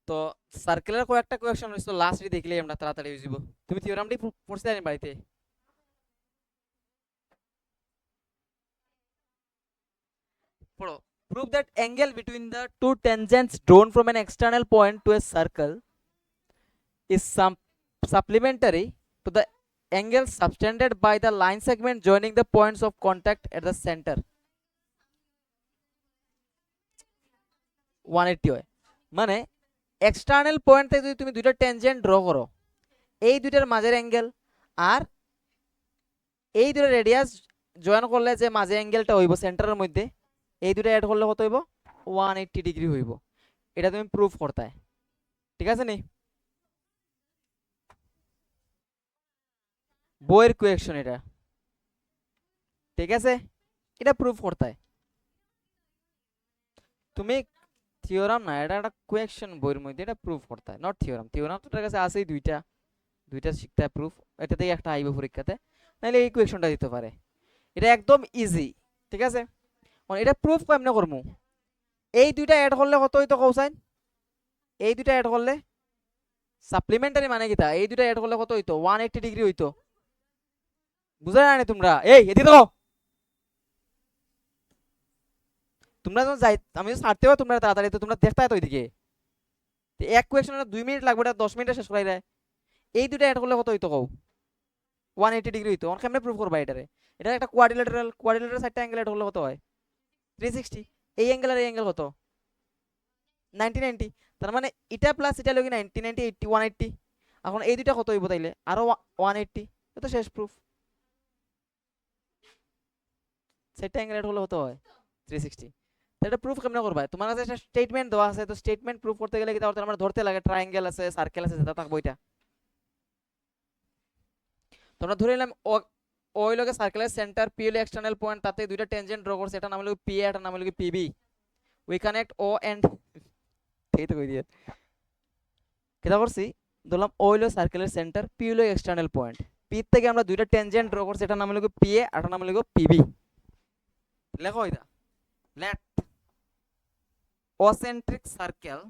তো সার্কেলের কয়েকটা কোয়েকশন হইছে, লাস্টে দেখলে আমরা তাড়াতাড়ি হয়ে যাব। তুমি থিওরামটি পড়ছিস না বাড়িতে? পড়ো। Prove that angle between the two tangents drawn from an external point to a circle is supplementary to the angle subtended by the line segment joining the points of contact at the center. 180 হয় মানে external point থেকে যদি তুমি দুইটা tangent draw করো, এই দুইটার মাঝের অ্যাঙ্গেল আর এই দুটো রেডিয়াস জয়েন করলে যে মাঝে অ্যাঙ্গেলটা হইব সেন্টারের মধ্যে, এই দুটো অ্যাড করলে কত হইব? 180 ডিগ্রি হইব। এটা তুমি প্রুফ করতে, ঠিক আছে নি? বইয়ের কোয়েকশন এটা, ঠিক আছে? এটা প্রুফ করতে তুমি থিওরাম না, এটা একটা কোয়েকশন বইয়ের মধ্যে, এটা প্রুফ করতে হয়, নট থিওরাম। থিওরাম তো তার কাছে আছেই দুইটা, দুইটা শিখতে হয় প্রুফ, এটা থেকে একটা আইব পরীক্ষাতে, নাহলে এই কোয়েকশনটা দিতে পারে। এটা একদম ইজি, ঠিক আছে? এটা প্রুফ কেমনে করবো? এই দুইটা অ্যাড করলে কত হইতো কৌসাইন? এই দুইটা অ্যাড করলে সাপ্লিমেন্টারি মানে কি তা, এই দুইটা অ্যাড করলে কত হইতো? 180 ডিগ্রি হইতো। বুঝা না তোমরা? এই এদিকে দেখো, তোমরা যখন যাই আমি ছাড়তে পারো তোমরা তাড়াতাড়ি, তো তোমরা দেখতে তো ওইদিকে এক কোয়েকশন 2 মিনিট লাগবে, এটা 10 মিনিটে শেষ করাই দেয়। এই দুইটা অ্যাড করলে কত হইতো কও? 180 ডিগ্রি হইতো। আর কেমনে প্রুফ করবা এটারে? এটা একটা কোয়াড্রিল্যাটারাল, কোয়াড্রিল্যাটারাল সাইডটা অ্যাঙ্গেল অ্যাড করলে কত হয়? 360। এই অ্যাঙ্গেল আর এই অ্যাঙ্গেল কত? 90 90। তার মানে এটা প্লাস এটা লগি 90 90 80 180। এখন এই দুইটা কত হইব তাইলে? আরো 180। এটা শেষ প্রুফ। সেটটা অ্যাঙ্গেল অ্যাড হলে হতে হয় 360। তো এটা প্রুফ কেমনে করবা? তোমার কাছে একটা স্টেটমেন্ট দেওয়া আছে, তো স্টেটমেন্ট প্রুফ করতে গেলে কি তাহলে আমরা ধরতে লাগে ট্রায়াঙ্গেল আছে, সার্কেল আছে, যেটা থাকবো এটা। তোমরা ধরে নিলাম ওই লগে সার্কেলের সেন্টার পি হলো এক্সটার্নাল পয়েন্ট, তাতে দুইটা টেনজেন্ট ড্র করছে, এটা নাম হলো পি এ, এটা নাম হলো PB. We connect O and, এই তো কই দিয়ে কেটা করছি, ধরলাম ও হলো সার্কেলের সেন্টার, পি হলো এক্সটার্নাল পয়েন্ট, পি থেকে আমরা দুইটা টেনজেন্ট ড্র করছি, এটা নাম হলো পি এ, আর নাম হলো পিবি। লেখো এটা, late concentric circle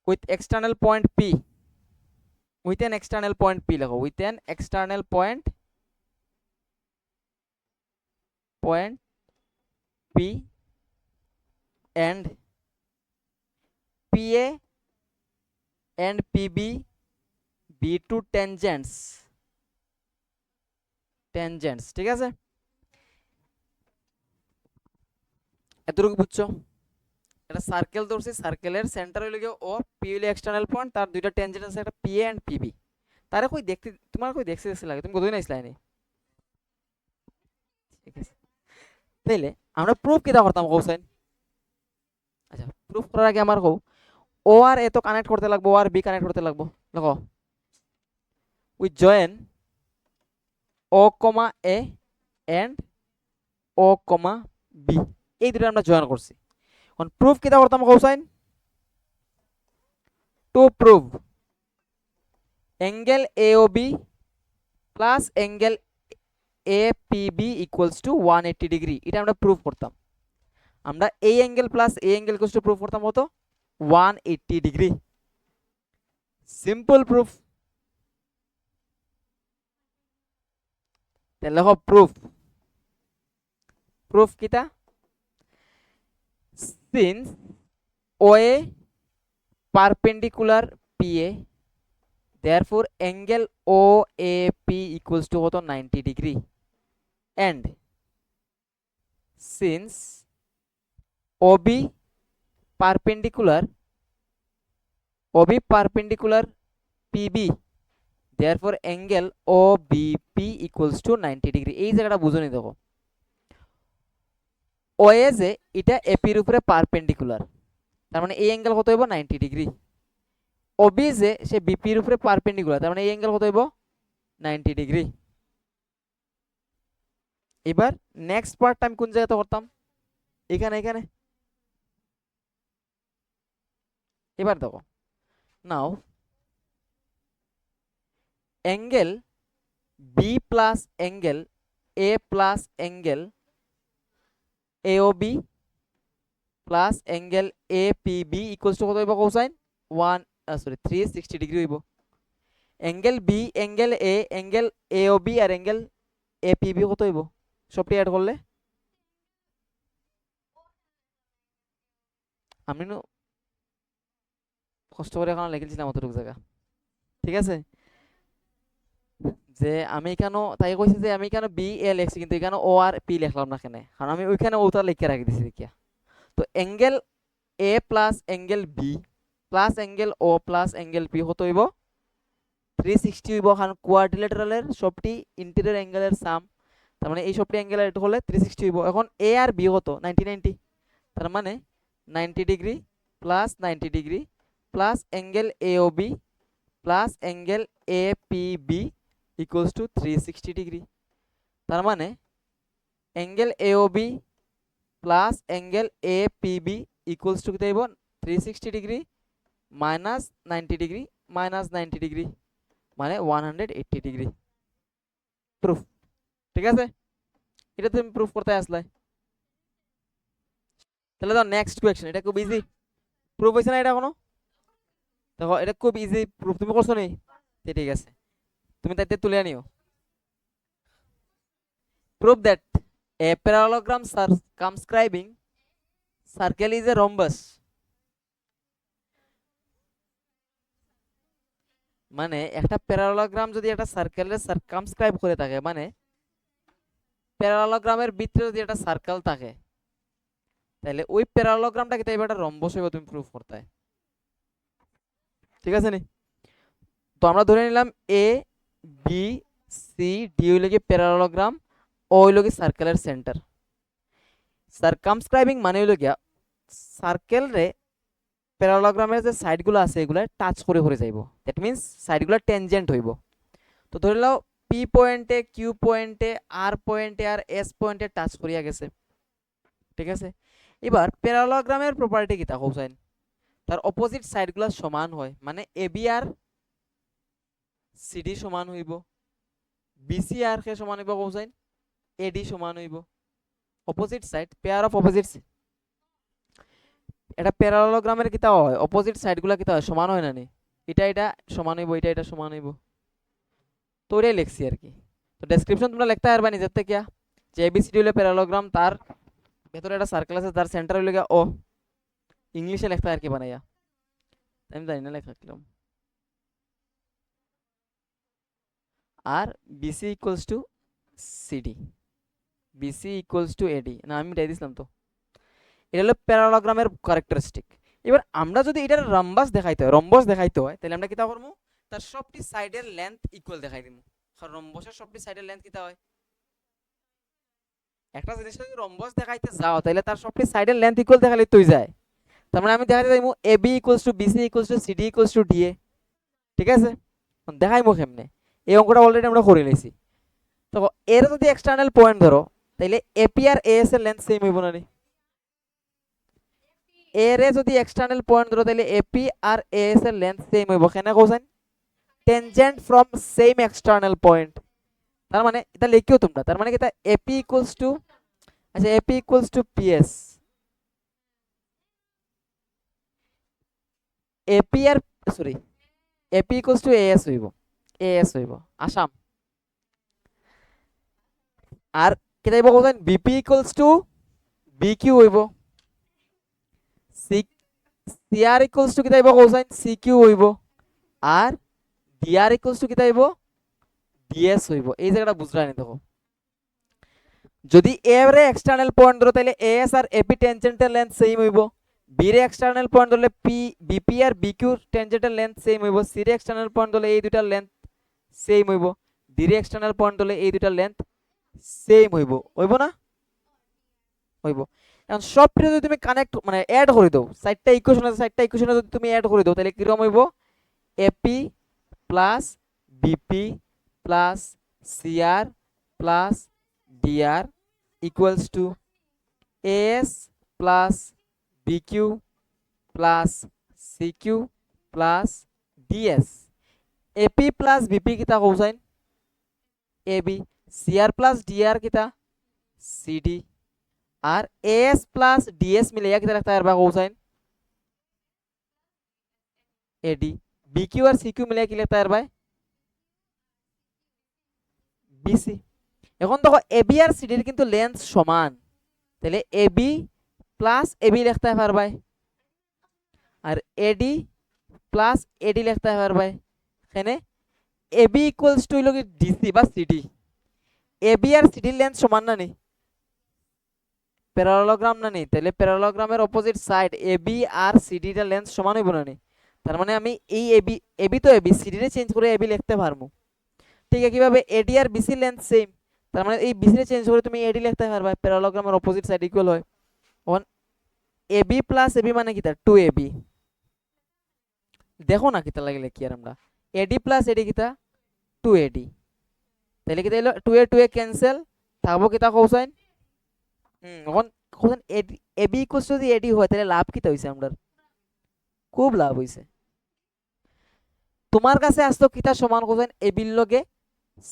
with external point P, with an external point P লেখো, with an external point P and PA and PB be two tangents, ঠিক আছে? এতটুকু বুঝছো? এটা সার্কেল ধরছি, সার্কেলের সেন্টার হইল গিয়ে ও, পি হইল এক্সটার্নাল পয়েন্ট, তার দুইটা টেনজেন্ট আছে, একটা পি এন্ড পিবি। তারা কই দেখতে, তোমার কই দেখতে দেখতে লাগে, তুমি কতদিন আইসলাই নি? ঠিক আছে, তাইলে আমরা প্রুফ কিটা করতাম কৌছেন? আচ্ছা, প্রুফ করার আগে আমার কও, ও আর এ তো কানেক্ট করতে লাগবো, ও আর বি কানেক্ট করতে লাগবো। দেখো, we join O comma A and O comma B, এই দুটো আমরা জয়েন করছি। এখন প্রুফ কিটা করতাম কৌসাইন? To prove angle A O B plus angle A P B equals to 180 degree, এটা আমরা প্রুফ করতাম। আমরা এই অ্যাঙ্গেল প্লাস এই অ্যাঙ্গেল ইকুয়ালস টু প্রুফ করতাম কত? 180 ডিগ্রি। Simple proof. তাহলে লেখো প্রুফ। প্রুফ কিটা? Since O A perpendicular P A, therefore angle OAP equals to কত? 90 degree. and since OB perpendicular PB, therefore angle OBP equals to 90 degree. এই জায়গাটা বুঝুনি, দেখো OA যে এটা AP এর উপরে পারপেন্ডিকুলার, তার মানে এই অ্যাঙ্গেল কত হইব? 90 ডিগ্রি। OB যে সে BP এর উপরে পারপেন্ডিকুলার, তার মানে এই অ্যাঙ্গেল কত হইব? 90 ডিগ্রি। এবার নেক্সট পার্টটা আমি কোন জায়গাতে করতাম? এখানে, এখানে। এবার দেখো, now angle B plus angle A plus angle AOB plus angle APB equals to কত হইব কোসাইন 360 ডিগ্রি হইব। Angle B, angle A, angle AOB আর অ্যাঙ্গেল APB কত হইব সবটি অ্যাড করলে? আমি কষ্ট করে এখন লিখেছিলাম অতটুকু জায়গা, ঠিক আছে? যে আমি কেন তাই কইছি যে আমি কেন বি এ লিখছি কিন্তু এখানে ও আর পি লিখলাম না কেন, কারণ আমি ওইখানে ওটা লিখে রাখি দিছি দেখিয়া। তো angle A plus angle B plus angle O plus angle P কত হইব 360 হইব, কারণ কোয়াড্রিলেটারালের সবটি ইন্টেরিয়র অ্যাঙ্গেলের সাম, তার মানে এই সবটি অ্যাঙ্গেল এড হলে 360 হইব। এখন এ আর বি কত 90 90, তার মানে 90 degree plus 90 degree plus angle AOB plus angle APB equals two 360 degree. তার মানে angle AOB plus angle APB equals to কত হইব 360 degree minus 90 degree minus 90 degree মানে 180 ডিগ্রি। প্রুফ, ঠিক আছে? এটা তুমি প্রুফ করতে আসলে। তাহলে তো নেক্সট কোয়েশ্চন, এটা খুব ইজি প্রুফ হইছে না এটা কোনো? দেখো এটা খুব ইজি প্রুফ, তুমি করছো নি? ঠিক আছে, তুমি তাইতে তুলে আনিও। Prove that a parallelogram circumscribing circle is a rhombus. মানে একটা প্যারালোগ্রাম যদি একটা সার্কেলের সার্কামস্ক্রাইব করে থাকে, মানে প্যারালোগ্রামের ভিতরে যদি একটা সার্কেল থাকে, তাহলে ওই প্যারালোগ্রামটা কি তাই একটা রম্বস হইব তুমি প্রুফ করতে, ঠিক আছে নি? তো আমরা ধরে নিলাম এ বি সি ডি হইল কি প্যারালোগ্রাম, ও হইল কি সার্কেলের সেন্টার। সার্কামস্ক্রাইবিং মানে হইল গিয়া সার্কেল রে প্যারালোগ্রামের যে সাইডগুলো আছে এগুলো টাচ করে করে যাইব, দ্যাট মিন্স সাইডগুলো টেনজেন্ট হইব। তো ধরে নাও পি পয়েন্টে, কিউ পয়েন্টে, আর পয়েন্টে আর এস পয়েন্টে টাচ করিয়া গেছে, ঠিক আছে? এবার প্যারালোগ্রামের প্রপার্টি কি তা কোসাইন তার অপোজিট সাইডগুলো সমান হয়, মানে এবি আর সিডি সমান হইব, বিসি আর কে সমান হইব কোসাইন এডি সমান হইব। Opposite side, pair of opposite, এটা প্যারালোগ্রামের কিতা হয় অপোজিট সাইডগুলো কিতা হয় সমান হয় না নি? এটা এটা সমান হইব, এটা এটা সমান হইব। তো ওটাই লিখছি আর কি। তো ডেসক্রিপশন তোমরা লিখতে পারবা নিজের থেকে যে এবিসিডি হলো প্যারালোগ্রাম, তার ভেতরে একটা সার্কেল আছে, তার সেন্টার হইল গিয়া ও, ইংলিশে লিখতে আর কি বানাইয়া, আমি জানি না লেখা কিরকম। আর BC equals to CD, BC equals to AD, না আমি মিটাই দিছিলাম তো। এটা হলো প্যারালোগ্রামের ক্যারেক্টারিস্টিক। এবার আমরা যদি এটার রম্বাস দেখাইতে হয়, রম্বস দেখাইতে হয়, তাহলে আমরা কিতা করবো, তার সবটি সাইডের লেন্থ ইকুয়াল দেখাই দিব। কারণ রম্বসের সবটি সাইডের লেন্থ কিতা হয়, একটা জিনিস যদি রম্বস দেখাইতে যাও তাহলে তার সবটি সাইডের লেন্থ ইকুয়াল দেখালে তুই যায়। তার মানে আমি দেখাইতে যাইমু AB equals to BC equals to CD equals to DA, ঠিক আছে? দেখাইমু কেমনে, এই অঙ্কটা অলরেডি আমরা করে নিয়েছি। তো এর যদি এক্সটার্নাল পয়েন্ট ধরো তাহলে এপি আর এএস এর লেন্থ সেম হইব না নি? এর যদি এক্সটার্নাল পয়েন্ট ধরো তাহলে এপি আর এএস এর লেন্থ সেম হইব, কেন কোসাইন tangent from same external point. তার মানে এটা লিখিও তোমরা, তার মানে কি এটা এপি ইকুয়ালস টু, আচ্ছা AP equals to PS, AP আর sorry AP equals to AS হইব, এএস হইব আসাম। আর কি হইব কোসাইন বিপি ইকুয়ালস টু বিকিউ হইব, সিআর ইকুয়ালস টু কি হইব কোসাইন সিকিউ হইব, আর ডিআর ইকুয়ালস টু কি হইব ডিএস হইব। এই জায়গাটা বুঝলা নি? দেখো যদি এ রে এক্সটার্নাল পয়েন্ট ধরো তাহলে এএস আর এপি টেনজেন্টের লেন্থ সেম হইব, বি রে এক্সটার্নাল পয়েন্ট ধরলে পি বিপি আর বিকিউ টেনজেন্টের লেন্থ সেম হইব, সি রে এক্সটার্নাল পয়েন্ট ধরলে এই দুটার লেন্থ সেম হইব, ডি রে এক্সটার্নাল পয়েন্ট ধরলে এই দুটার লেন্থ সেম হইব, হইব না? হইব। এখন সবটা যদি তুমি কানেক্ট মানে অ্যাড করে দাও, চারটা ইকুয়েশন আছে, চারটা ইকুয়েশনে যদি তুমি অ্যাড করে দাও তাহলে কিরকম হইব AP plus BP plus CR plus DR equals to AS plus BQ plus CQ plus DS. AP plus BP কিতা কোসাইন এবি, সিআর প্লাস ডিআর কিতা সিডি, আর এস প্লাস ডিএস মিলে কিতা লিখতে পারবা কোসাইন এডি। বিকিউ আর সিকিউ মিলে কি লিখতে পারবা বিসি। এখন দেখো এবি আর সিডির কিন্তু লেন্থ সমান, তাহলে এবি প্লাস এবি লিখতে পারবা, আর এডি প্লাস এডি লিখতে পারবা। এখানে এবি ইকুয়ালস টু হইল কি ডিসি বা সিডি। এবি আর সিডির লেন্থ সমান না নি, প্যারালোগ্রাম না নি, তাহলে প্যারালোগ্রামের অপোজিট সাইড এবি আর সিডির লেন্থ সমান হইব না নি। তার মানে আমি এই এবি, এবি তো এবি, সিডি রে চেঞ্জ করে এবি লিখতে পারবো। ঠিক আছে, কিভাবে এডি আর বিসি লেন্থ সেম, তার মানে এই বিসি রে চেঞ্জ করে তুমি এডি লিখতে পারবা, প্যারালোগ্রামের অপোজিট সাইড ইকুয়াল হয়। অন এবি প্লাস এবি মানে কিতা 2ab। দেখো না কিতা লাগলে কি আর আমরা এডি প্লাস এডি কিতা 2ad, তাহলে কিতা হলো 2 এ 2 এ ক্যান্সেল থাকবো কিতা কোসাইন। এখন কোসাইন এডি এবি ইকুয়ালস যদি এডি হয় তাহলে লাভ কিতা হইছে আমরা, খুব লাভ হইছে। তোমার কাছে আসলো কিতা সমান কোসাইন এবির লগে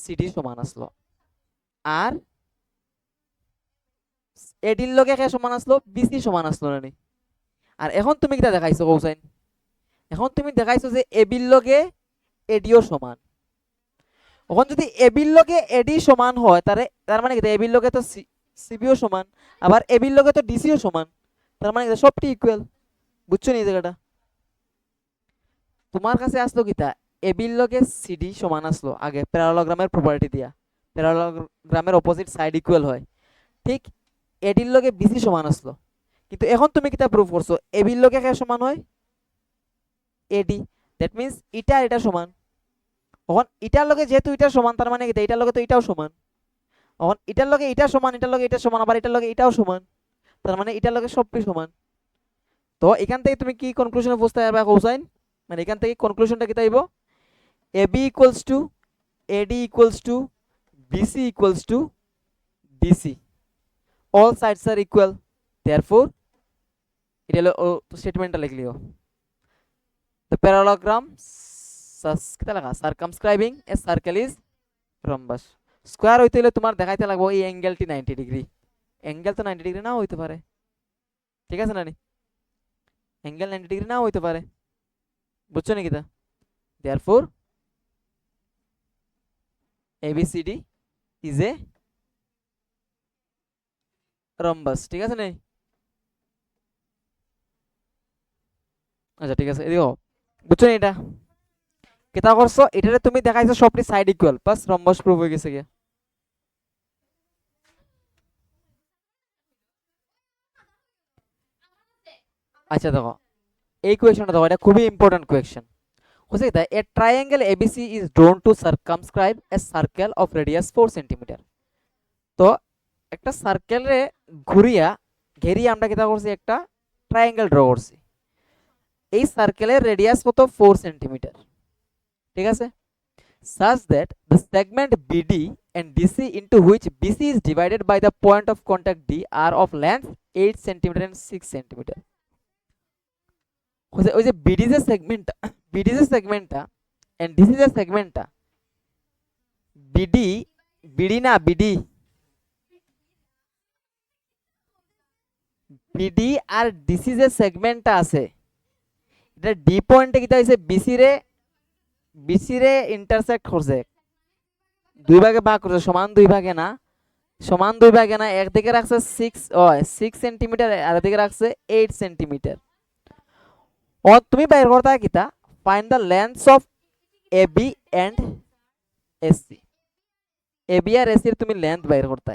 সিডি সমান আসলো, আর এডির লগে কে সমান আসলো বিসি সমান আসলো না নি। আর এখন তুমি কিতা দেখাইছো কোসাইন, এখন তুমি দেখাইছো যে এবির লগে এডিও সমান। এখন যদি এবির লগে এডি সমান হয় তার মানে কিতা এবির লগে তো সিবিও সমান, আবার এবির লগে তো ডিসিও সমান, তার মানে কিতা সবটি ইকুয়াল। বুঝছো নি এই জায়গাটা? তোমার কাছে আসলো কিতা এবির লগে সিডি সমান আসলো আগে প্যারালোগ্রামের প্রপার্টি দিয়া, প্যারালোগ্রামের অপোজিট সাইড ইকুয়াল হয়। ঠিক এডির লগে বিসি সমান আসলো, কিন্তু এখন তুমি কিতা প্রুফ করছো এবির লগে কে সমান হয় এডি, দ্যাট মিন্স ইটা আর এটা সমান। এখন ইটার লগে যেহেতু এটা সমান তার মানে কিতা এটার লগে তো এটাও সমান। এখন এটার লগে এটা সমান, এটার লগে এটা সমান, আবার এটার লগে এটাও সমান, তার মানে এটার লগে সবটি সমান। তো এখান থেকে তুমি কি কনক্লুশনে পৌঁছতে পারবা কোসাইন, মানে এখান থেকে কনক্লুশনটা কি তাইব AB equals to AD equals to BC equals to DC, all sides are equal, therefore এটা হলো স্টেটমেন্টটা লিখলিও the parallelogram কিতা লেখা circumscribing a circle is rhombus। Square হইতে হলে তোমার দেখাইতে লাগবে এই অ্যাঙ্গেলটি 90 ডিগ্রি, অ্যাঙ্গেল তো 90 ডিগ্রি নাও হইতে পারে, ঠিক আছে না নি, অ্যাঙ্গেল 90 ডিগ্রি নাও হইতে পারে। বুঝছো নাকি তা? therefore ABCD is a rhombus, ঠিক আছে নি? আচ্ছা ঠিক আছে, এদিকে বুঝছো নি এটা কেতা করছো, এটারে তুমি দেখাইছো সবটি সাইড ইকুয়াল, বাস রম্বস প্রুফ হয়ে গেছে গিয়া। আচ্ছা দেখো এই কোয়েশ্চনটা দেখো, এটা খুবই ইম্পর্টেন্ট কোয়েশ্চন। হচ্ছে কি a triangle ABC is drawn to circumscribe a circle of radius 4 centimetre. তো একটা সার্কেলে ঘুরিয়া ঘেরিয়ে আমরা কিতা করছি একটা ট্রায়াঙ্গেল ড্র করছি, এই সার্কেলের রেডিয়াস কত 4 সেন্টিমিটার, ঠিক আছে। such that the segment BD and DC into which BC is divided by the point of contact D are of length 8 cm and 6 cm। ওই যে BD যে সেগমেন্টটা, BD যে সেগমেন্টটা and DC যে সেগমেন্টটা, BD BD না BD, BD আর DC যে সেগমেন্টটা আছে এটা D পয়েন্টে কিটা হইছে BC রে ইন্টারসেক্ট করছে, দুই ভাগে ভাগ করছে, সমান দুই ভাগে না, সমান দুই ভাগে না, একদিকে রাখছে 6 সেন্টিমিটার আর একদিকে রাখছে 8 সেন্টিমিটার। ও তুমি বাইর করতে কিতা find the lengths of AB and AC, AB আর এসি এর তুমি লেন্থ বাইর করতে,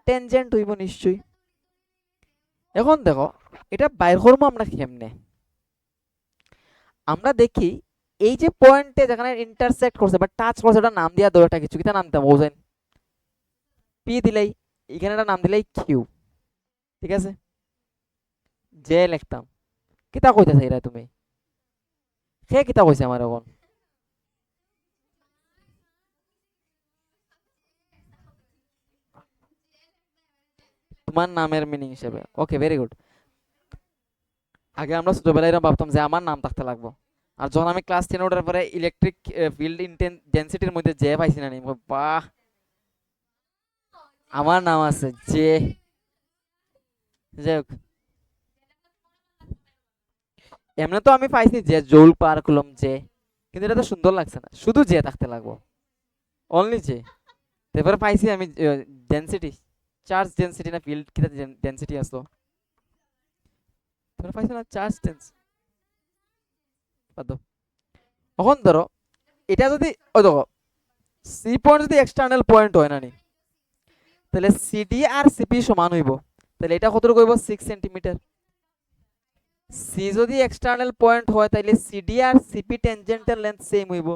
টেনজেন্ট হইব নিশ্চয়ই। এখন দেখো এটা বাইর করবো আমরা কেমনে, আমরা দেখি এই যে পয়েন্টে যেখানে ইন্টারসেক্ট করছে বা টাচ করছে ওটা নাম দিয়া দাও, একটা কিছু কিতা নাম দিতাম বুঝেন, পি দিলেই এখানে একটা নাম দিলেই কিউ, ঠিক আছে, জে লিখতাম। কিতা কইতেছে এরা তুমি, সে কিতা কইছে আমার এখন, তোমার নামের মিনিং হিসেবে, ওকে ভেরি গুড। আগে আমরা ছোটবেলায় এরকম ভাবতাম যে আমার নাম থাকতে লাগবো, আর যখন আমি ক্লাস 10 ওঠার পরে ইলেকট্রিক ফিল্ড ডেন্সিটির মধ্যে জে পাইছি না, বাহ আমার নাম আছে যে, যাই হোক, এমনি তো আমি পাইছি যে জোল পার করলাম যে, কিন্তু এটা তো সুন্দর লাগছে না, শুধু যে থাকতে লাগবো, অনলি যে। তারপরে পাইছি আমি ডেনসিটি, চার্জ ডেনসিটি না ফিল্ড কিটা ডেনসিটি আসলো, তারপরে পাইছি না চার্জ ডেন্স। বাদ দাও। এখন ধরো এটা যদি, ওই দেখো, সি পয়েন্ট যদি এক্সটার্নাল পয়েন্ট হয় না নি, তাহলে সিডি আর সিপি সমান হইব। তাহলে এটা কতটুকু হইব, 6 সেন্টিমিটার। সি যদি এক্সটার্নাল পয়েন্ট হয় তাহলে সিডি আর সিপি টেনজেন্টাল লেন্থ সেম হইব।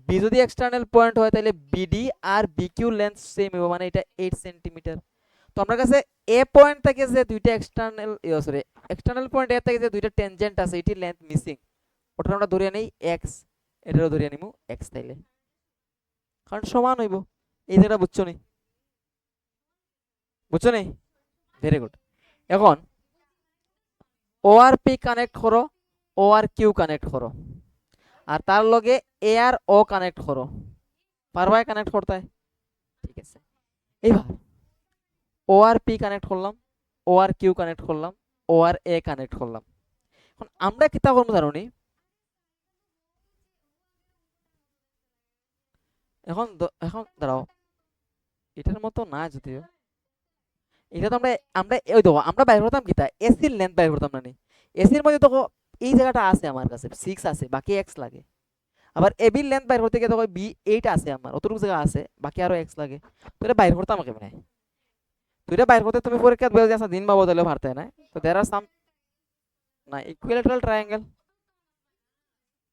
বি যদি এক্সটার্নাল পয়েন্ট হয় তাহলে বিডি আর বিকিউ লেন্থ সেম হইব, মানে এটা 8 সেন্টিমিটার। তো আমার কাছে এ পয়েন্ট থেকে যে দুইটা এক্সটার্নাল, সরি, এক্সটার্নাল পয়েন্ট এ থেকে যে দুইটা টেনজেন্ট আছে এটি লেন্থ মিসিং, ওটা আমরা ধরিয়ে নেই এক্স, এটারও ধরিয়ে নিমু এক্স, তাইলে কারণ সমান হইব। এই যেটা বুঝছো নি, বুঝছো নি? Very good. এখন ও আর পি কানেক্ট করো, ও আর কিউ কানেক্ট করো, আর তার লগে এ আর ও কানেক্ট করো। পারবাই কানেক্ট করতে? ঠিক আছে। এইবার ও আর পি কানেক্ট করলাম, ও আর কিউ কানেক্ট করলাম, ও আর এ কানেক্ট করলাম। এখন আমরা কিতা করবো জানো নি? এখন দাঁড়াও, এটার মতো না যদিও, এটা তো আমরা, ওই দেখো আমরা বাইর করতাম কিতা, এসির লেন্থ বাইর করতাম না নি। এসির মধ্যে দেখো এই জায়গাটা আছে আমার কাছে 6 আছে, বাকি এক্স লাগে। আবার এ বির লেন্থ বাইর করতে গিয়ে দেখো বি 8 আছে, আমার অতটুকু জায়গা আছে, বাকি আরো এক্স লাগে। তো এটা বাইর করতাম কেমনে? তো এটা বাইর করতে তুমি পরীক্ষা বলে যে দিন বা বদলে ভারতে না, তো দেয়ার আর সাম, না ইকুইলেটারাল ট্রায়াঙ্গেল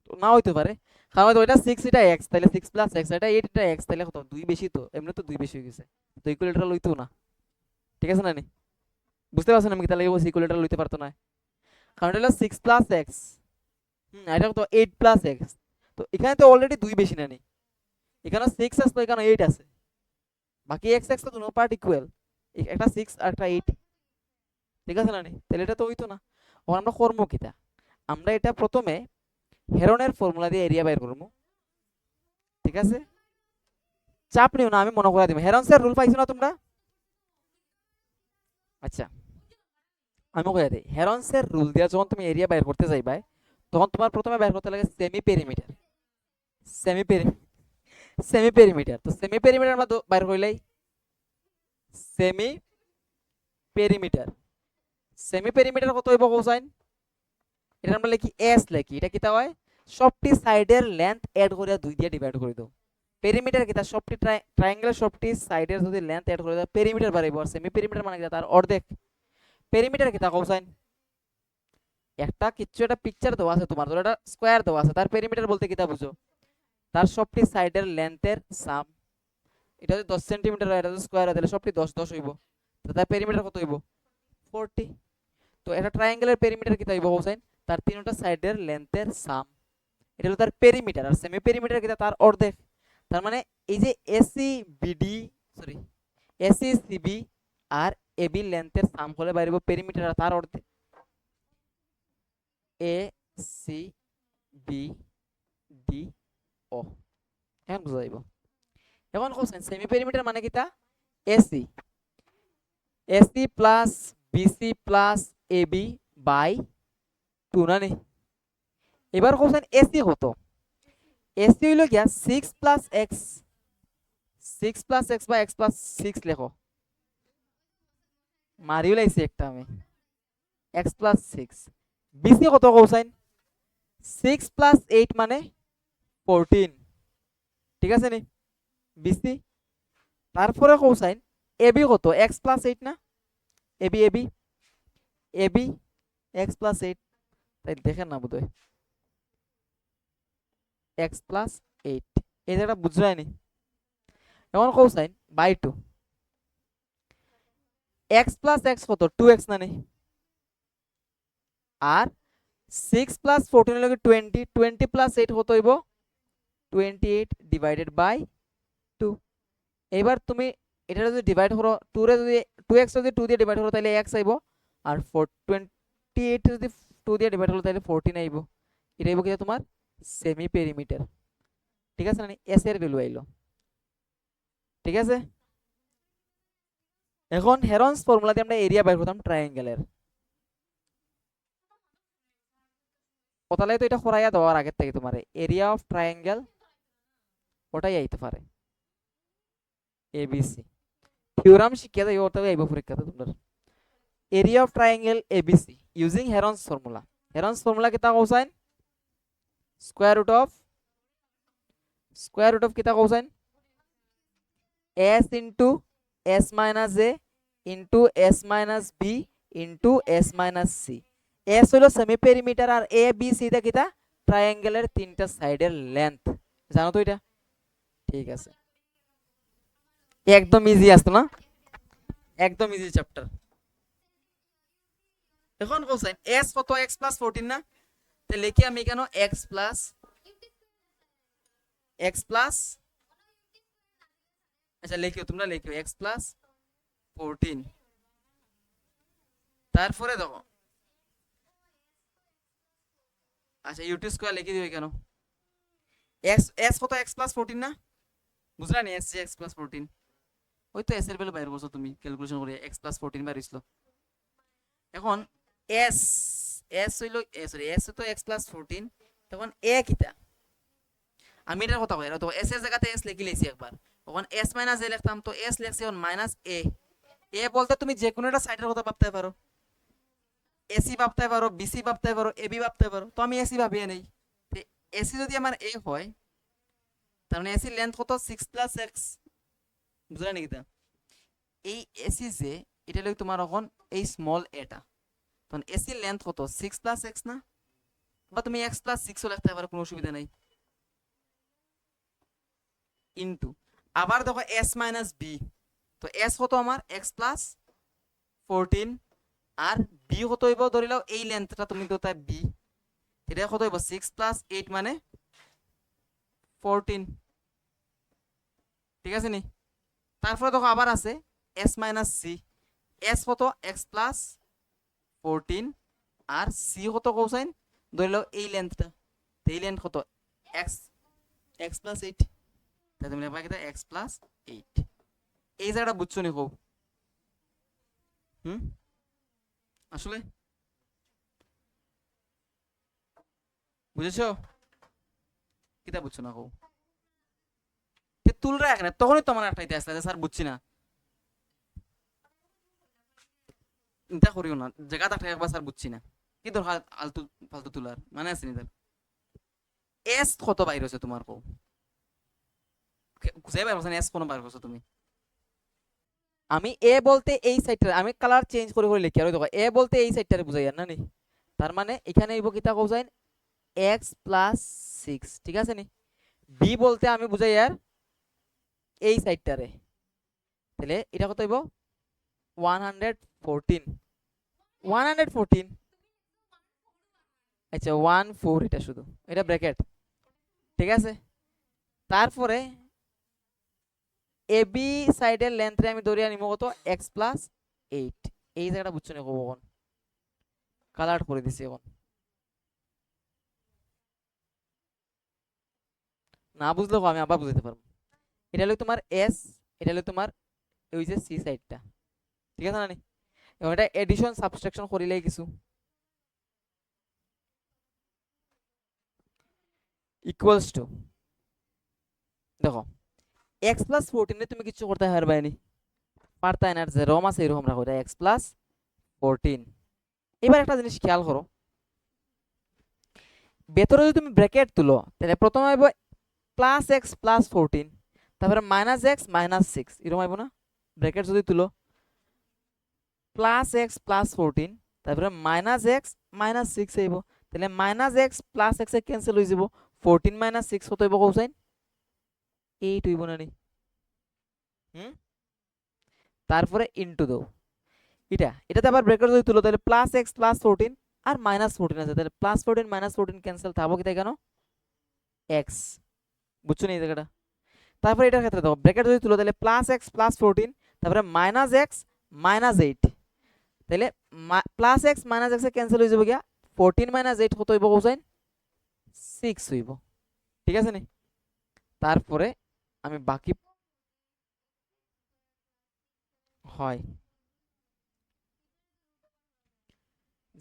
তো না হইতে পারে, কারণ হয়তো এটা 6 এটা এক্স, তাহলে 6 প্লাস এক্স, এটা 8 এটা এক্স, তাহলে কত 2 বেশি, তো এমনি তো 2 বেশি হয়ে গেছে, তো ইকুইলেটারাল হইতো না। ঠিক আছে না নি? বুঝতে পারছেন আমি কি তাহলে ইকুইলেটারাল হইতে পারতো না, কারণ এটা হলো 6 প্লাস এক্স, এটা কত 8 প্লাস এক্স, তো এখানে তো অলরেডি 2 বেশি না নি, এখানে 6 আছে তো এখানে 8 আছে, বাকি এক্স এক্স তো দুটো পার্ট ইকুয়াল, একটা 6 আর একটা 8। ঠিক আছে না নি? তাহলে এটা তো হইতো না। এখন আমরা করবো কিটা, আমরা এটা প্রথমে হেরনের ফর্মুলা দিয়ে এরিয়া বাইর করবো। ঠিক আছে, চাপ নিও না, আমি মনে করে দিব। হেরনসের রুল পাইছো না তোমরা? আচ্ছা, আমি কইয়া দিই, হেরনসের রুল দিয়া যখন তুমি এরিয়া বাইর করতে যাইবা, তখন তোমার প্রথমে বাইর করতে লাগে semi perimeter. Semi peri semi perimeter, তো সেমি পেরিমিটার আমরা বাইর কইলাই সেমি পেরিমিটার। সেমি পেরিমিটার কত হইব কোসাইন? এটা আমরা লিখি এস, লিখি এটা কিতা হয়, সবটি সাইডের লেন্থ এড করে 2 দিয়ে ডিভাইড করে দাও। পেরিমিটার কিতা, সবটি ট্রায়াঙ্গেলের সবটি সাইডের যদি লেন্থ এড করে দাও পেরিমিটার বাড়াইব, আর সেমি পেরিমিটার মানে কিতা, তার অর্ধেক। পেরিমিটার কিতা কোসাইন, একটা কিচ্ছু একটা পিকচার দেওয়া আছে তোমার, ধরো এটা স্কয়ার দেওয়া আছে, তার পেরিমিটার বলতে কিতা বুঝো, তার সবটি সাইডের লেন্থের সাম। এটা যদি 10 সেন্টিমিটার হয়, এটা যদি স্কয়ার হয় তাহলে সবটি 10 10 হইব, তো তার পেরিমিটার কত হইব, 40। তো এটা ট্রায়াঙ্গেলের পেরিমিটার কিতা হইব কোসাইন, তার তিনটা সাইডের লেন্থের সাম, এটা হলো তার পেরিমিটার। আর সেমি পেরিমিটার কিতা, তার অর্ধেক। তার মানে এই যে AC BD, sorry, AC CB আর এবি লেন্থের সাম হলে বাইরে পেরিমিটার, আর তার অর্ধেক। A C B D O, এখন বুঝা যাইব। এখন কোশ্চেন সেমি পেরিমিটার মানে কিতা, AC, AC plus BC plus AB by 2 না নি। এবার কোশ্চেন এসি কত, এসি হইল গিয়া 6 প্লাস এক্স, 6 প্লাস এক্স বা এক্স প্লাস 6 লেখো, মারিও লাইছি একটা আমি, এক্স প্লাস 6। বিসি কত কোসাইন, 6 প্লাস 8 মানে 14। ঠিক আছে নি বিসি? তারপরে কোসাইন এবি কত, এক্স প্লাস 8 না, AB AB AB x plus 8, তাই দেখেন না বোধহয়, এক্স প্লাস 8, এই জায়গাটা বুঝলাই নি। এখন কোসাইন বাই 2, এক্স প্লাস এক্স কত 2x না নি, আর 6 প্লাস 14 হলো 20, 20 প্লাস 8 কত হইব, 28 ডিভাইডেড বাই 2। এবার তুমি এটা যদি ডিভাইড করো 2 রে, যদি 2x যদি 2 দিয়ে ডিভাইড করো তাহলে x আইব, আর 28 যদি 2 দিয়ে ডিভাইড করো তাহলে 14 আইব। এটা আইব কি তোমার সেমি পেরিমিটার। ঠিক আছে না, এস এর ভ্যালু আইলো। ঠিক আছে, এখন হেরনস ফর্মুলা দিয়ে আমরা এরিয়া বের করতাম ট্রায়াঙ্গেলের, কোথায় তো এটা খরাইয়া দেওয়ার আগের থেকে তোমার এরিয়া অফ ট্রায়াঙ্গেল ওটাই আইতে পারে এবিসি। থিওরাম শিখিয়ে দেয় ওটাই আইব পরীক্ষাতে তোমার। Area of triangle ABC using Heron's formula. Heron's formula কিতা কৌসাইন? স্কয়ার রুট অফ কিতা কৌসাইন? s into s minus a into s minus b into s minus c। s হলো সেমি পেরিমিটার আর a b c টা কিতা ট্রায়াঙ্গেলের তিনটা সাইডের লেন্থ। জানো তো এটা? ঠিক আছে, একদম ইজি আসতো না, একদম ইজি চ্যাপ্টার। এখন কোসাইন s কত? x প্লাস 14 না? তাহলে লিখি আমি কেন x প্লাস আচ্ছা লিখিও, তোমরা লিখিও x প্লাস 14। তারপরে দেখো আচ্ছা ইউটি স্কয়ার লিখে দিও কেন? s কত? x প্লাস 14 না? বুঝলা নি? s যে x প্লাস 14, ওই তো s এর ভ্যালু বাইর করছো তুমি ক্যালকুলেশন করে, x প্লাস 14 বাইর হইছিল। এখন s s হইলো সরি s তো x প্লাস 14, তখন a কিটা? আমি এটার কথা কই, তো s এর জায়গাতে s লিখি লইছি একবার, তখন s মাইনাস a লিখতাম, তো s লিখছি এখন মাইনাস a। a বলতে তুমি যে কোনো একটা সাইডের কথা ভাবতে পারো, এসি ভাবতে পারো, বিসি ভাবতে পারো, এবি ভাবতে পারো, তো আমি এসি ভাবিয়ে নেই। এসি যদি আমার a হয়, তার মানে এসি লেন্থ কত? 6 প্লাস এক্স। বুঝলা নাকি? তা এই এসি যে এটা লই তোমার এখন এই স্মল এটা, তখন এসি লেন্থ কত? 6 প্লাস এক্স না? বা তুমি এক্স প্লাস 6ও লিখতে পারো, কোনো অসুবিধা নাই। ইনটু আবার দেখো এস মাইনাস বি, তো এস কত আমার? এক্স প্লাস 14 আর বি কত হইব? ধরে নাও এই লেন্থটা তুমি তো তাই বি, এটা কত হইব? 6 প্লাস 8 মানে 14। ঠিক আছে নি? তারপরে দেখো আবার আছে এস মাইনাস সি, এস কত? এক্স প্লাস 14 আর সি কত কৌসাইন? ধরে নাও এই লেন্থটা, এই লেন্থ কত? X x plus 8। তাই তুমি লেখবা কিটা? X plus 8। এই জায়গাটা বুঝছো নি খুব? হুম, আসলে বুঝেছো? কিতা বুঝছো না খুব? তুলরা এখানে তখনই তোমার একটা ইতিহাস লাগে, স্যার বুঝছি না, চিন্তা করিও না, জায়গাটা একটা একবার স্যার বুঝছি না, কি দরকার আলতু ফালতু তুলার মানে আছে নি? এস কত বাইর হয়েছে তোমার কো? খুঁজে বাইর করছো এস কোন বাইর করছো তুমি? আমি এ বলতে এই সাইডটা, আমি কালার চেঞ্জ করে করে লিখি আর ওই দেখো এ বলতে এই সাইডটারে বুঝাই আর না নি? তার মানে এখানে ইবো কিতা কোসাইন? X plus 6। ঠিক আছে নি? বি বলতে আমি বুঝাই আর এই সাইডটারে, তাহলে এটা কত হইব? 114। 114 আচ্ছা 14, এটা শুধু এটা ব্র্যাকেট। ঠিক আছে, তারপরে এবি সাইডের লেন্থে আমি ধরিয়া নিব কত? X plus 8। এই জায়গাটা বুঝছো না কখন? কালার করে দিছি এখন, না বুঝলেও আমি আবার বুঝাতে পারবো। এটা হলো তোমার এস, এটা হলো তোমার ওই যে সি সাইডটা। ঠিক আছে না নি? এবং এটা এডিশন সাবট্রাকশন করিলেই কিছু ইকুয়ালস টু, দেখো এক্স প্লাস 14 তুমি কিছু করতে পারবে না, পারতাই না, যে রম আছে এরকম রাখো, এটা এক্স প্লাস 14। এবার একটা জিনিস খেয়াল করো, ভেতরে যদি তুমি ব্র্যাকেট তুলো তাহলে প্রথমে আইব প্লাস এক্স প্লাস 14, তারপরে মাইনাস এক্স মাইনাস 6, এরকম আইব না? ব্র্যাকেট যদি তুলো প্লাস এক্স প্লাস 14, তারপরে মাইনাস এক্স মাইনাস 6 আইব, তাহলে মাইনাস এক্স প্লাস এক্স এ ক্যান্সেল হয়ে যাব, 14 মাইনাস 6 কত হইব কোসাইন? 8 হইব না নি? হুম, তারপরে ইনটু দাও এটাতে আবার ব্র্যাকেট যদি তুলো তাহলে প্লাস এক্স প্লাস 14 আর মাইনাস 14 আছে, তাহলে প্লাস 14 মাইনাস 14 ক্যান্সেল, থাকবো কি তাই কেন? এক্স। বুঝছো নি এই জায়গাটা? তারপরে এটার ক্ষেত্রে দেখো ব্র্যাকেট যদি তুলো তাহলে প্লাস এক্স প্লাস 14, তারপরে মাইনাস এক্স মাইনাস 8, তাহলে প্লাস এক্স মাইনাস এক্স এ ক্যান্সেল হয়ে যাবে গিয়া, 14 মাইনাস 8 কত হইব কোসাইন? 6 হইব। ঠিক আছে নি? তারপরে আমি বাকি হয়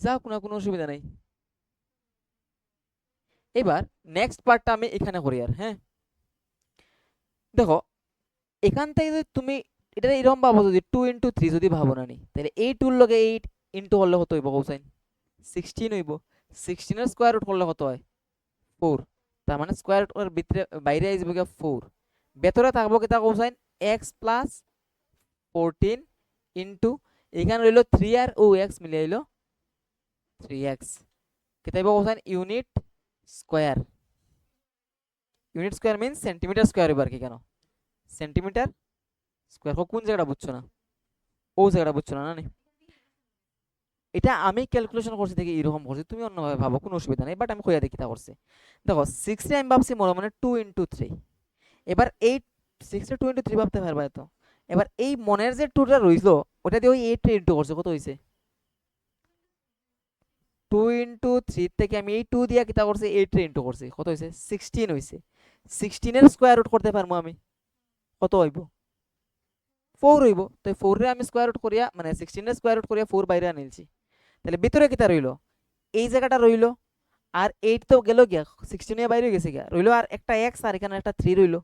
যাও, কোনো অসুবিধা নাই। এবার নেক্সট পার্টটা আমি এখানে করি আর, হ্যাঁ দেখো এখান থেকে যদি তুমি এটা এরকম ভাবো, যদি 2 × 3 যদি ভাবো না নি, তাহলে এই 2 লগে 8 ইন্টু হলে কত হইব কোসাইন? 16 হইব। 16 এর স্কয়ার রুট করলে কত হয়? 4। তার মানে স্কয়ার রুট এর ভিতরে বাইরে আসবে কি 4, ভেতরে থাকবো কি তা কোসাইন x প্লাস 14 ইন্টু এখানে রইল 3 আর ও x মিলে হইল 3x, কেটে হইব cosine unit square. Unit square means centimetre square হইব আর কি, কেন সেন্টিমিটার স্কয়ার। কোন জায়গাটা বুঝছো না? ও জায়গাটা বুঝছো না না? এটা আমি ক্যালকুলেশন করছি থেকে এরকম করছি, তুমি অন্যভাবে ভাবো, কোনো অসুবিধা নেই, বাট আমি কইয়া দেখি তা করছি। দেখো 6 এ আমি ভাবছি মনে মনে 2 × 3, এবার এই 6 এ 2 × 3 ভাবতে পারবা তো। এবার এই মনের যে 2টা রইলো ওটা দিয়ে ওই 8 রে ইনটু করছে, কত হইছে? 2 × 3 থেকে আমি এই 2 দিয়া কিতা করছি 8 রে ইনটু করছি, কত হইছে? 16 হইছে। 16 এর স্কয়ার রুট করতে পারমু আমি, কত হইব? 4 হইব। তো 4 রে আমি স্কয়ার রুট করিয়া মানে 16 এর স্কয়ার রুট করিয়া 4 বাইরে আনিলছি, তাহলে ভিতরে কিতা রইলো? এই জায়গাটা রইলো, আর 8 তো গেল গিয়া 16 এর বাইরে গেছে গিয়া, রইলো আর একটা x আর এখানে একটা 3 রইলো।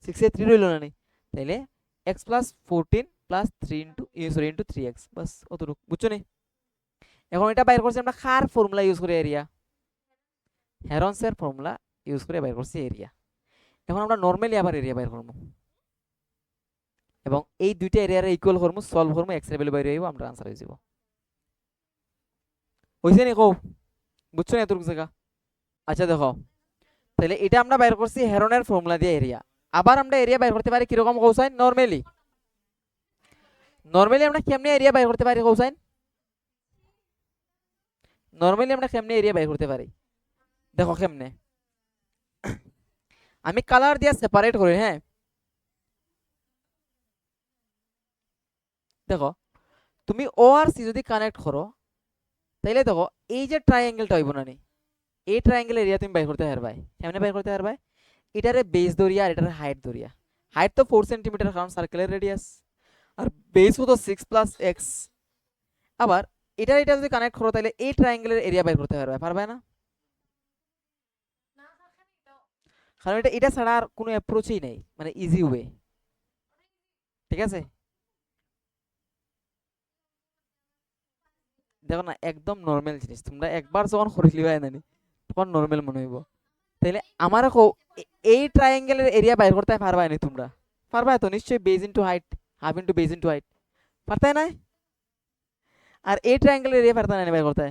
6 এ 3 রইলো না নি, তাইলে x plus 14 plus 3 into sorry into 3x, বাস অতটুকু বুঝছো নি? এখন এটা বাইর করছি আমরা কার ফর্মুলা ইউজ করে এরিয়া, হেরনসের ফর্মুলা ইউজ করে বাইর করছি এরিয়া। এখন আমরা নরমালি আবার এরিয়া বাইর করব এবং এই দুইটা এরিয়ারে ইকুয়াল করব, সলভ করব, x এর ভ্যালু বাইরে আইব, আমরা आंसर হয়ে যাব। হইছে নি কও? বুঝছো না এতটুকু জায়গা? আচ্ছা দেখো, তাহলে এটা আমরা বাইর করছি হেরনের ফর্মুলা দিয়ে এরিয়া। আবার আমরা এরিয়া বাইর করতে পারি কিরকম কৌসাইন? নরমালি আমরা কেমনে এরিয়া বাইর করতে পারি কৌসাইন? নরমালি আমরা কেমনে এরিয়া বাইর করতে পারি দেখো কেমনে, আমি কালার দিয়ে সেপারেট করি, হ্যাঁ দেখো তুমি ও আর সি যদি কানেক্ট করো, তাইলে দেখো এই যে ট্রায়াঙ্গেলটা হইব না নি, এই ট্রায়াঙ্গেল এরিয়া তুমি বাইর করতে পারবা। কেমনে বাইর করতে পারবা? এটারে বেস ধরিয়া আর এটারে হাইট ধরিয়া। হাইট তো 4 সেন্টিমিটার কারণ সার্কেলের রেডিয়াস, আর বেস তো 6 প্লাস এক্স। আবার এটা যদি কানেক্ট করো তাহলে এই ট্রায়াঙ্গেলের এরিয়া বাইর করতে পারবে না? কারণ এটা ছাড়া আর কোনো অ্যাপ্রোচই নেই, মানে ইজি ওয়ে, ঠিক আছে? দেখো না একদম নর্মাল জিনিস, তোমরা একবার যখন করে লিবাই না তখন নর্মাল মনে হইব। তাইলে আমার এই ট্রায়াঙ্গেলের এরিয়া বাইর করতে পারবা না তোমরা? পারবা তো নিশ্চয়ই, base into height, half into base into height, পারতাই না? আর এই ট্রায়াঙ্গেলের এরিয়া পারতা না বাইর করতে?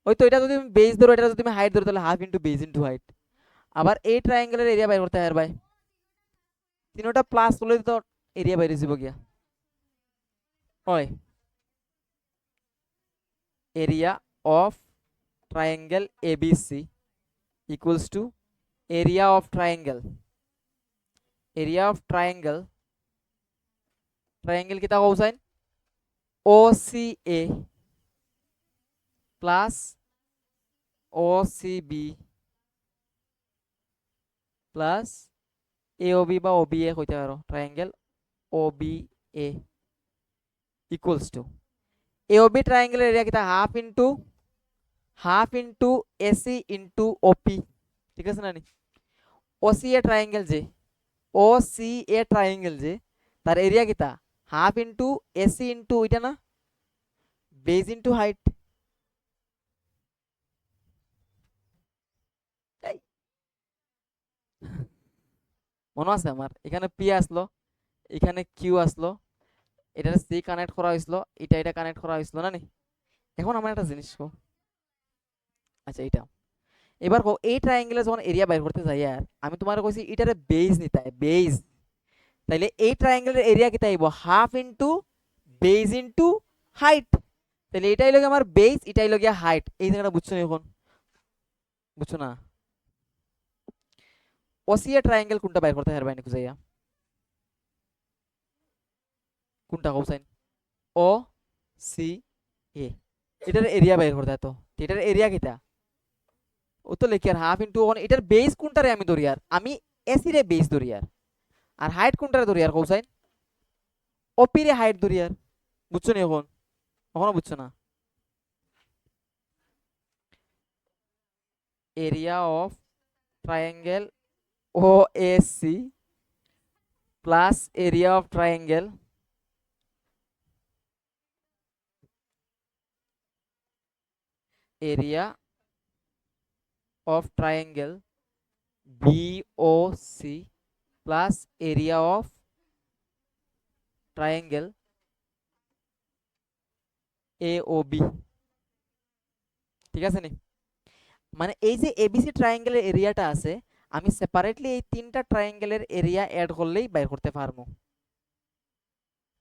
ওই তো এটা যদি তুমি বেজ ধরো, এটা যদি তুমি হাইট ধরো, তাহলে half into base into height. আবার এই ট্রায়াঙ্গেলের এরিয়া বাইর করতে পারবা, তিনটা প্লাস করলে তো এরিয়া বাইরে যাব গিয়া। হয় area of triangle ABC equals to area of triangle কিতা কৌসাইন OCA plus OCB plus AOB বা OBA কইতে পারো, triangle OBA equals to AOB ট্রায়াঙ্গেলের এরিয়া কিতা half into AC into OP, ঠিক আছে না নি? OCA ট্রায়াঙ্গেল যে তার এরিয়া কিতা হাফ ইনটু AC ইনটু ওইটা না বেজ ইনটু হাইট। মনে আছে আমার এখানে পি আসলো, এখানে কিউ আসলো, এটা সি কানেক্ট করা হয়েছিল, এটা কানেক্ট করা হয়েছিল না নি? এখন আমার একটা জিনিস কো, আচ্ছা এটা এবার কো এই ট্রায়াঙ্গেলে যখন এরিয়া বাইর করতে যাই আর আমি তোমার কইছি এটারে বেজ নিতে হয়, বেজ। তাইলে এই ট্রায়াঙ্গেলের এরিয়া কি তাইব half into base into height. তাহলে এটাই লগে আমার বেজ, এটাই লগে হাইট, এই জায়গাটা বুঝছো না? এখন বুঝছো না? ওসিএ ট্রায়াঙ্গেল কোনটা বাইর করতে পারবা নাকি যাইয়া? কোনটা কোসাইন? ও সি এ, এটার এরিয়া বাইর করতে তো, এটার এরিয়া কিটা ও তো লিখি আর হাফ ইনটু ওয়ান। এটার বেস কোনটারে আমি ধরি আর আমি এসি রে বেস ধরি আর হাইট কোনটারে ধরি আর কোসাইন ওপি রে হাইট ধরি আর, বুঝছো না? এখন কখনো বুঝছো না? Area of triangle O S C plus area of triangle area of triangle BOC plus area of triangle AOB। ঠিক আছে নি? মানে এই যে এবিসি ট্রায়াঙ্গেলের এরিয়াটা আছে, আমি সেপারেটলি এই তিনটা ট্রায়াঙ্গেলের এরিয়া অ্যাড করলেই বাইর করতে পারবো।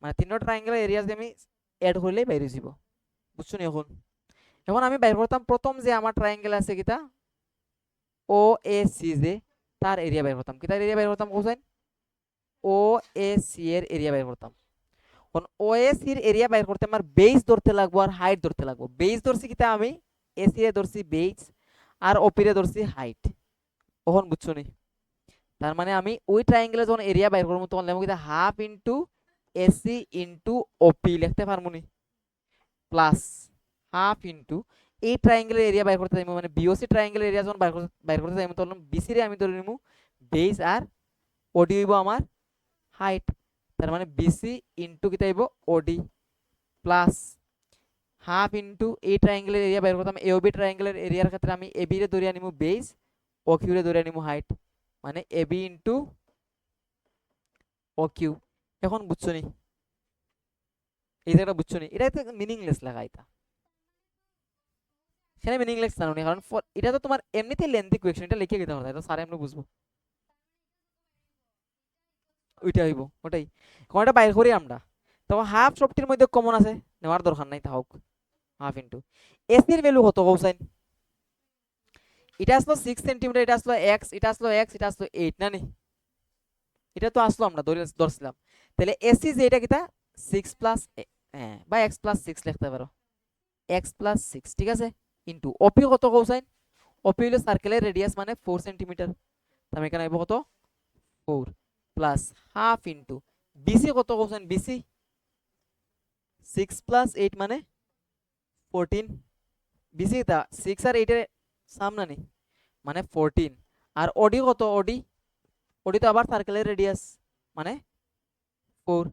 মানে তিনটা ট্রায়াঙ্গেলের এরিয়া যদি আমি অ্যাড করলেই বাইরে যাব। বুঝছো নি? এখন এখন আমি বাইর করতাম প্রথম যে আমার ট্রায়াঙ্গেল আছে কিতা ও এ সি, যে তার এরিয়া বাইর করতাম। কিতার এরিয়া বাইর করতাম কোসাইন? ও এ সি এর এরিয়া বাইর করতাম। এখন ওএসি এর এরিয়া বাইর করতে আমার বেস ধরতে লাগবো আর হাইট ধরতে লাগবো। বেস ধরছি কিতা আমি এসি এ ধরছি বেস আর ওপি রে ধরছি হাইট। কখন বুঝছো নি? তার মানে আমি ওই ট্রায়াঙ্গেলে যখন এরিয়া বাইর করবো তখন লিখবো কিতা হাফ ইনটু এসি ইনটু ওপি লিখতে পারবো নি, প্লাস হাফ ইনটু এই ট্রায়াঙ্গেলের এরিয়া বাইর করতে যাইবো, মানে বিওসি ট্রায়াঙ্গেলের এরিয়া যখন বাইর করতে যাইবো তখন বিসি রে আমি ধরে নিবো বেস আর ওডি হইব আমার হাইট। তার মানে বিসি ইনটু কিতা হইব ওডি প্লাস হাফ ইনটু এই ট্রায়াঙ্গেলের এরিয়া বের করতাম এওবি ট্রায়াঙ্গেলের এরিয়ার ক্ষেত্রে আমি এবি রে ধরে নিমু বেস ও কিউ রে ধরে নিমু হাইট, মানে এবি ইনটু ও কিউ। এখন বুঝছো নি? এই জায়গাটা বুঝছো নি? এটা তো মিনিংলেস লাগা, এটা সেটা মিনিংলেস জানো নি, কারণ এটা তো তোমার এমনিতেই লেন্থি কোয়েকশন, এটা লিখে দিতে হবে, এটা স্যার এমনি বুঝবো। ওইটা হইব ওটাই। কোনটা বাইর করি আমরা, তো হাফ সবটির মধ্যে কমন আছে, নেওয়ার দরকার নাই, তা হোক হাফ ইনটু এসির ভ্যালু কত কৌসাইন? এটা আসলো 6 সেন্টিমিটার, এটা আসলো x, এটা আসলো x, এটা আসলো 8 না নি? এটা তো আসলো আমরা ধরছিলাম। তাহলে এসি যে এটা কিটা 6 প্লাস, হ্যাঁ বা x প্লাস 6 লিখতে পারো, x প্লাস 6, ঠিক আছে, ইনটু ওপি কত কৌসাইন? ওপি হলো সার্কেলের রেডিয়াস মানে 4 সেন্টিমিটার, তাহলে এখানে আইবো কত 4 প্লাস হাফ ইনটু বিসি কত কৌসাইন? বিসি 6 প্লাস 8 মানে 14, বিসি তা 6 আর 8 এর সামনে নেই মানে 14, আর ওডি কত? ওডি ওডি তো আবার সার্কেলের রেডিয়াস মানে 4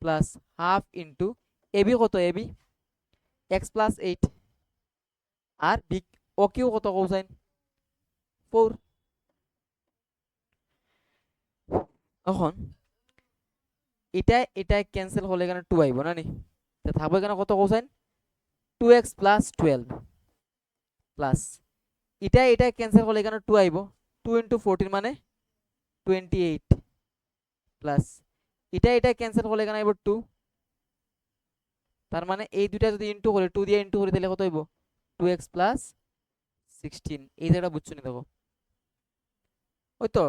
প্লাস হাফ ইনটু এবি কত? এবি x প্লাস 8 আর বিগ ও কিউ কত কোসাইন? 4। এখন এটা এটা ক্যান্সেল হলে এখানে 2 আইব না নি? তো থাকবে এখানে কত কোসাইন? 2x প্লাস 12 প্লাস এটা এটা ক্যান্সেল হলে এখানে 2 আইব, 2 ইনটু 14 মানে 28 প্লাস এটা এটা ক্যান্সেল হলে এখানে আইব 2, তার মানে এই দুইটা যদি ইনটু করে 2 দিয়ে ইনটু করে দিলে কত হইব? 2x plus 16। এই জায়গাটা বুঝছো নি? দেখো ওই তো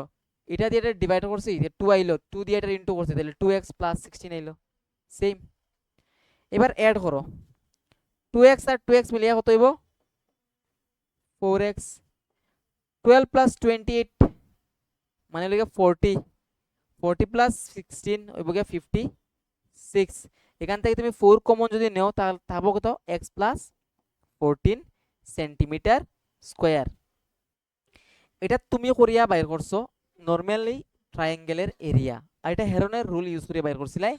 এটা দিয়ে এটা ডিভাইড করছি, 2 আইলো, 2 দিয়ে এটা ইনটু করছি, তাহলে 2x প্লাস 16 আইলো, সেম। এবার অ্যাড করো 2x আর 2x মিলিয়ে কত হইব? 4x, 12 প্লাস 28 মানে হলো 40, 40 প্লাস 16 হইব গিয়া 56। এখান থেকে তুমি 4 কমন যদি নেও তাহলে থাকবো কত? x plus 14 centimetre square. এটা তুমি করিয়া বাইর করছো নরমালি ট্রায়াঙ্গেলের এরিয়া, আর এটা হেরনের রুল ইউজ করে বাইর করছিলাই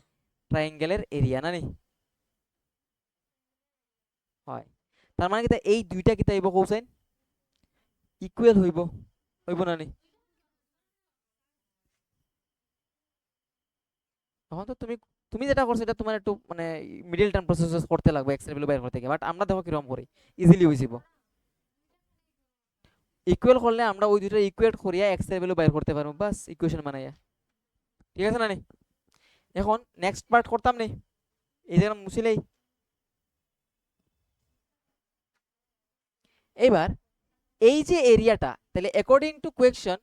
ট্রায়াঙ্গেলের এরিয়া না নি? হয়। তার মানে কিতা এই দুইটা কিতা হইব কৌসাইন? ইকুয়াল হইব, হইব না নি? এখন তো তুমি তুমি যেটা করছো এটা তোমার একটু মানে মিডল টার্ম প্রসেস করতে লাগবে এক্স এর ভ্যালু বাইর করতে গিয়ে, বাট আমরা দেখো কিরকম করি, ইজিলি হয়ে যাব। ইকুয়াল করলে আমরা ওই দুইটা ইকুয়েট করিয়া এক্স এর ভ্যালু বাইর করতে পারবো, বাস ইকুয়েশন বানাইয়া। ঠিক আছে না নি? এখন নেক্সট পার্ট করতাম নি, এই জায়গা মুছিলেই। এবার এই যে এরিয়াটা, তাহলে অ্যাকর্ডিং টু কোয়েকশন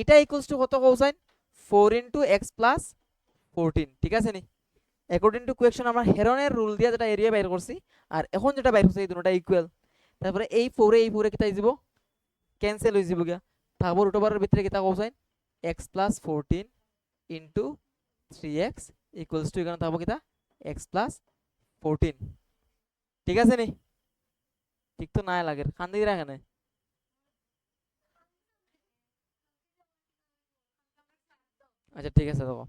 এটা ইকুয়ালস টু কত কোসাইন? 4 ইনটু এক্স প্লাস 14, ঠিক আছে নি? অ্যাকর্ডিং টু কোয়েকশন আমরা হেরনের রুল দিয়ে যেটা এরিয়া বাইর করছি আর এখন যেটা বাইর হচ্ছে এই দুটোটা ইকুয়াল। তারপরে এই 4 এ এই 4 এ কিতা হয়ে যাব? ক্যান্সেল হয়ে যাব গিয়া। তারপর রুট ওভারের ভিতরে কিতা cosine? x plus 14 into 3x equals to এখানে থাকবো কিতা? x plus 14। ঠিক আছে নি? ঠিক তো নাই লাগে, কান্দি রাখে না। আচ্ছা ঠিক আছে দেখো,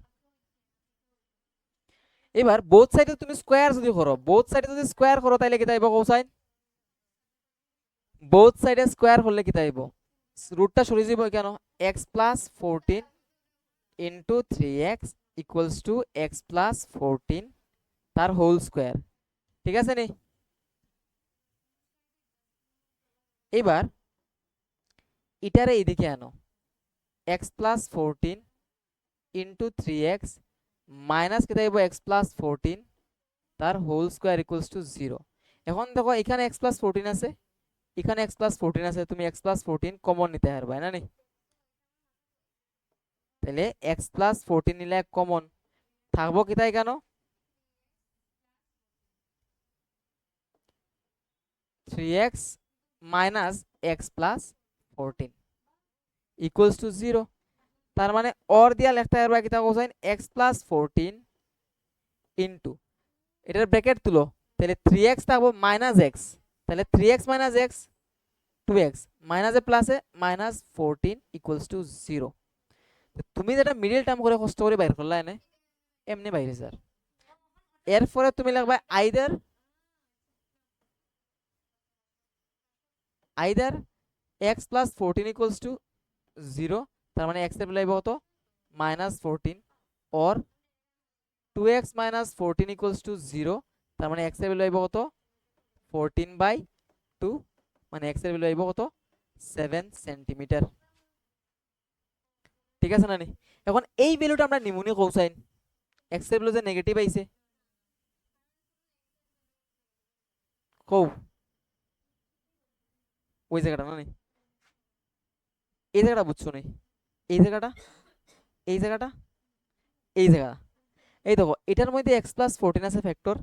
এবার বোথ সাইডে তুমি স্কোয়ার যদি করো, বোথ সাইডে যদি স্কোয়ার করো তাহলে কি তাইব কোসাইন? বোথ সাইডে স্কোয়ার করলে কি তাইব? রুটটা সরিয়ে যাব কেন? X plus 14 into 3x equals to x plus 14 তার হোল স্কোয়ার। ঠিক আছে নি? এবার এটারে এদিকে আনো, x plus 14 into 3x minus কি তাইব এক্স প্লাস 14 তার হোল স্কোয়ার ইকুয়ালস টু 0। এখন দেখো এখানে এক্স প্লাস 14 আছে, এখানে এক্স প্লাস 14 আছে, তুমি এক্স প্লাস 14 কমন নিতে পারবে না নি? তাহলে এক্স প্লাস 14 নিলে কমন থাকবো কি তাই কেন? 3x minus x plus 14 equals to 0। তার মানে অর দিয়া লিখতে পারবা কি তা কোসাইন এক্স প্লাস 14 ইন্টু এটার ব্র্যাকেট তুলো, তাহলে 3x থাকবো মাইনাস এক্স, তাহলে 3x মাইনাস এক্স 2x মাইনাসে প্লাসে মাইনাস 14 ইকুয়ালস টু 0। তুমি যেটা মিডিল টার্ম করে কষ্ট করে বাইর করলা এনে এমনি বাইরে স্যার। এরপরে তুমি লিখবা either either x plus 14 equals to 0, তার মানে x এর ভ্যালু কত minus 14, or 2x minus 14 equals to 0, তার মানে x এর ভ্যালু কত 14/2, মানে x এর ভ্যালু কত 7 সেন্টিমিটার। ঠিক আছে না নি? এখন এই ভ্যালুটা আমরা নিমুনি কোসাইন x এর ভ্যালু যে নেগেটিভ আইছে কও ওই জায়গাটা না নি, এই জায়গাটা বুঝছো নি? এই জায়গাটা, এই জায়গাটা, এই জায়গা, এই দেখো এটার মধ্যে x প্লাস 14 আছে ফ্যাক্টর,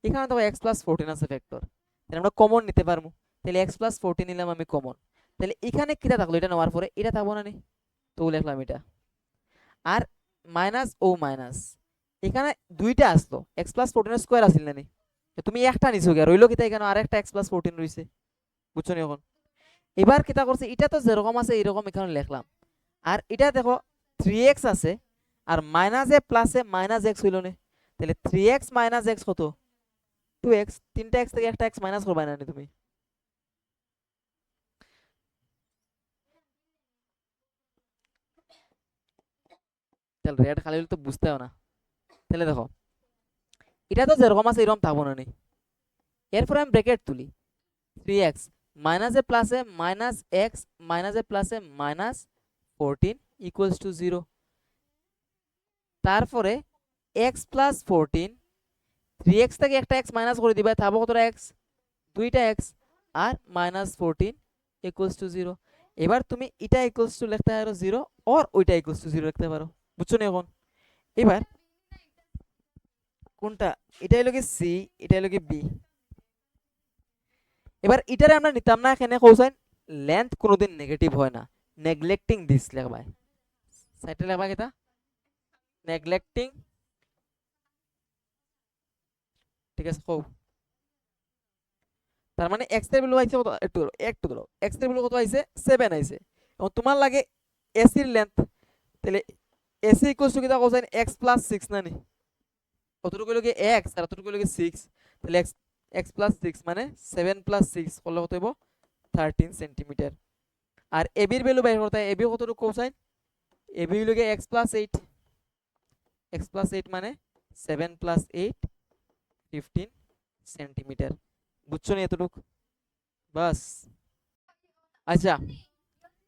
এখানে দেখো x প্লাস 14 আছে ফ্যাক্টর, তাহলে আমরা কমন নিতে পারবো। তাহলে x প্লাস 14 নিলাম আমি কমন, তাহলে এখানে কিটা থাকলো এটা নেওয়ার পরে এটা থাকবো না নি? তো লিখলাম এটা। আর মাইনাস ও মাইনাস এখানে দুইটা আসলো, x প্লাস 14 এর স্কয়ার আসিল না নি? তুমি একটা নিছো গিয়া রইলো কিতা এখানে আরেকটা x প্লাস 14 রইছে, বুঝছো নি? এখন এবার কিতা করছে, এটা তো যেরকম আছে এরকম এখানে লিখলাম, আর এটা দেখো 3x আছে আর মাইনাসে প্লাসে মাইনাস x হইল না, তাহলে 3x মাইনাস x কত 2x, তিনটা x থেকে একটা x মাইনাস করবা না নি তুমি? তাহলে রেড খালি হলে তো বুঝতে হবে না। তাহলে দেখো এটা তো যেরকম আছে এরকম থাকবো না নি? এরপরে আমি ব্র্যাকেট তুলি, 3x মাইনাসে প্লাসে মাইনাস x মাইনাসে প্লাসে মাইনাস 14 ইকুয়ালস টু 0। তারপরে x প্লাস 14 3x থেকে একটা x মাইনাস করে দিবা, থাকবো কতটা x, দুইটা x, আর মাইনাস 14 ইকুয়ালস টু 0। এবার তুমি এটা ইকুয়ালস টু লিখতে পারো 0, আর ওইটা ইকুয়ালস টু 0 লিখতে পারো, বুঝছো না? এখন এবার কোনটা, এটা হলো কি সি, এটা হলো কি বি। এবার এটারে আমরা নিতাম না এখানে কোসাইন লেন্থ কোনোদিন নেগেটিভ হয় না, নেগলেক্টিং দিস লিখবা, সাইডে লিখবা কিটা নেগলেক্টিং। ঠিক আছে কও, তার মানে x এর ভ্যালু আইছে কত, একটু ধরো একটু ধরো, x এর ভ্যালু কত আইছে 7 আইছে, এবং তোমার লাগে AC এর লেন্থ, তাহলে AC ইকুয়ালস টু কিটা কোসাইন x প্লাস 6 না নি? কতটুকু হলো কি x আর কতটুকু হলো কি 6, তাহলে x প্লাস 6 মানে 7 প্লাস 6 করলে কত হইব 13 সেন্টিমিটার। আর AB এর ভ্যালু বাইর করতে AB কতটুকু কোসাইন, AB হলো কি x প্লাস 8, x প্লাস 8 মানে 7 প্লাস 8 15 সেন্টিমিটার, বুঝছো নি এতটুকু? বাস। আচ্ছা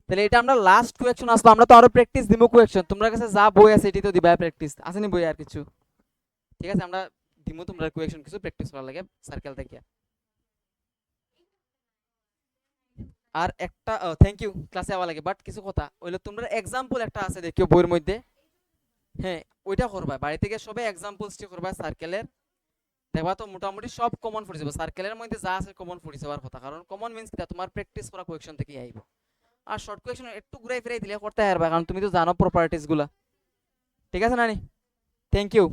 তাহলে এটা আমরা লাস্ট কোয়েকশন আসলো, আমরা তো আরো প্র্যাকটিস দিমু কোয়েকশন, তোমার কাছে যা বই আছে এটি তো দিবা প্র্যাকটিস আসেনি বই আর কিছু? ঠিক আছে আমরা দিমু তোমরা কোয়েকশন কিছু প্র্যাকটিস করার লাগে সার্কেল থেকে। আর একটা থ্যাংক ইউ ক্লাসে আওয়া লাগে, বাট কিছু কথা ওইলো তোমরা এক্সাম্পল একটা আছে দেখিও বইয়ের মধ্যে, হ্যাঁ ওইটা করবা বাড়ি থেকে সবে এক্সাম্পলসটি করবা সার্কেলের, দেখবা তো মোটামুটি সব কমন পড়ে যাবে, সার্কেলের মধ্যে যা আছে কমন পড়ে যাওয়ার কথা, কারণ কমন মিন্স কি তোমার প্র্যাকটিস করা কোয়েকশন থেকেই আইব। আর শর্ট কোয়েকশন একটু ঘুরাই ফিরাই দিলে করতে পারবা, কারণ তুমি তো জানো প্রপার্টিস গুলা। ঠিক আছে নানি, থ্যাংক ইউ।